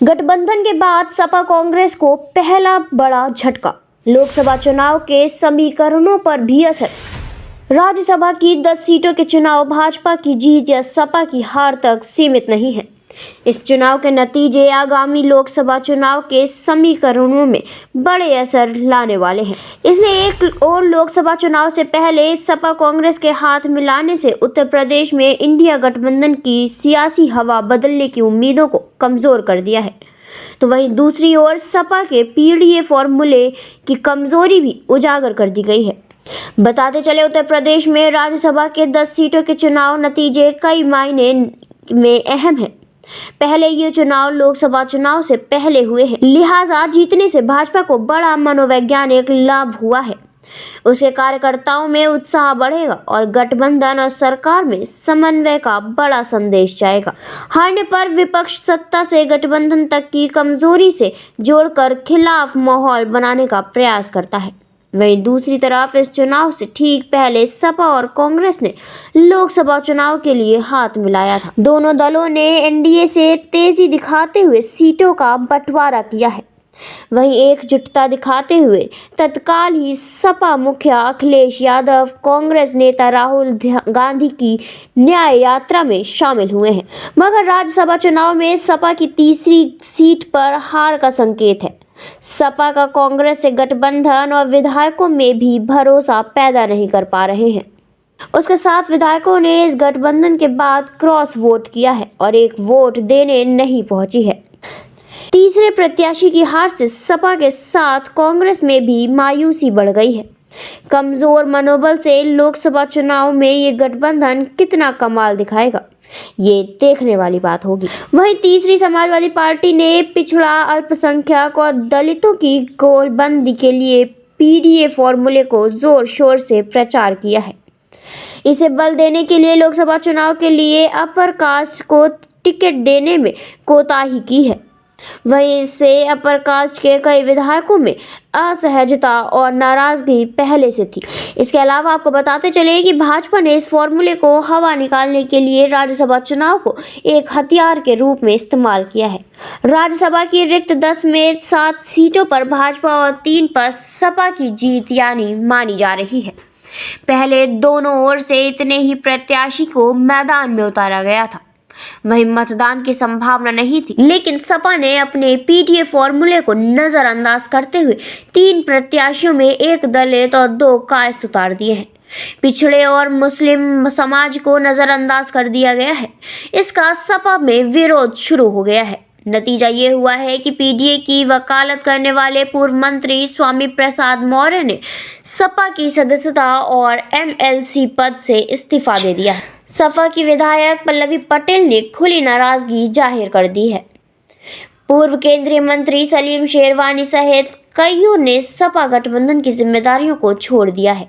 गठबंधन के बाद सपा कांग्रेस को पहला बड़ा झटका। लोकसभा चुनाव के समीकरणों पर भी असर। राज्यसभा की 10 सीटों के चुनाव भाजपा की जीत या सपा की हार तक सीमित नहीं है। इस चुनाव के नतीजे आगामी लोकसभा चुनाव के समीकरणों में बड़े असर लाने वाले हैं। इसलिए एक और लोकसभा चुनाव से पहले सपा कांग्रेस के हाथ मिलाने से उत्तर प्रदेश में इंडिया गठबंधन की सियासी हवा बदलने की उम्मीदों को कमजोर कर दिया है, तो वहीं दूसरी ओर सपा के पीडीए फॉर्मूले की कमजोरी भी उजागर कर दी गई है। बताते चले, उत्तर प्रदेश में राज्यसभा के 10 सीटों के चुनाव नतीजे कई मायने में अहम हैं। पहले ये चुनाव लोकसभा चुनाव से पहले हुए हैं, लिहाजा जीतने से भाजपा को बड़ा मनोवैज्ञानिक लाभ हुआ है। उसके कार्यकर्ताओं में उत्साह बढ़ेगा और गठबंधन और सरकार में समन्वय का बड़ा संदेश जाएगा। हारने पर विपक्ष सत्ता से गठबंधन तक की कमजोरी से जोड़कर खिलाफ माहौल बनाने का प्रयास करता है। वहीं दूसरी तरफ इस चुनाव से ठीक पहले सपा और कांग्रेस ने लोकसभा चुनाव के लिए हाथ मिलाया था। दोनों दलों ने एनडीए से तेजी दिखाते हुए सीटों का बंटवारा किया है। वहीं एकजुटता दिखाते हुए तत्काल ही सपा मुखिया अखिलेश यादव कांग्रेस नेता राहुल गांधी की न्याय यात्रा में शामिल हुए हैं, मगर राज्यसभा चुनाव में सपा की तीसरी सीट पर हार का संकेत है। सपा का कांग्रेस से गठबंधन और विधायकों में भी भरोसा पैदा नहीं कर पा रहे हैं। उसके साथ विधायकों ने इस गठबंधन के बाद क्रॉस वोट किया है और एक वोट देने नहीं पहुंची है। तीसरे प्रत्याशी की हार से सपा के साथ कांग्रेस में भी मायूसी बढ़ गई है। कमजोर मनोबल से लोकसभा चुनाव में ये गठबंधन कितना कमाल दिखाएगा, ये देखने वाली बात होगी। वहीं तीसरी समाजवादी पार्टी ने पिछड़ा, अल्पसंख्यक और दलितों की गोलबंदी के लिए पीडीए फॉर्मूले को जोर शोर से प्रचार किया है। इसे बल देने के लिए लोकसभा चुनाव के लिए अपर कास्ट को टिकट देने में कोताही की है। वहीं इससे अपर कास्ट के कई विधायकों में असहजता और नाराजगी पहले से थी। इसके अलावा आपको बताते चले कि भाजपा ने इस फॉर्मूले को हवा निकालने के लिए राज्यसभा चुनाव को एक हथियार के रूप में इस्तेमाल किया है। राज्यसभा की रिक्त 10 में 7 सीटों पर भाजपा और 3 पर सपा की जीत यानी मानी जा रही है। पहले दोनों ओर से इतने ही प्रत्याशी को मैदान में उतारा गया था, वहीं मतदान की संभावना नहीं थी, लेकिन सपा ने अपने पीडीए फॉर्मूले को नजरअंदाज करते हुए 3 प्रत्याशियों में 1 दलित और 2 कायस्थ उतार दिए हैं। पिछड़े और मुस्लिम समाज को नजरअंदाज कर दिया गया है। इसका सपा में विरोध शुरू हो गया है। नतीजा ये हुआ है कि पीडीए की वकालत करने वाले पूर्व मंत्री स्वामी प्रसाद मौर्य ने सपा की सदस्यता और एमएलसी पद से इस्तीफा दे दिया है। सपा की विधायक पल्लवी पटेल ने खुली नाराजगी जाहिर कर दी है। पूर्व केंद्रीय मंत्री सलीम शेरवानी सहित कईयों ने सपा गठबंधन की जिम्मेदारियों को छोड़ दिया है।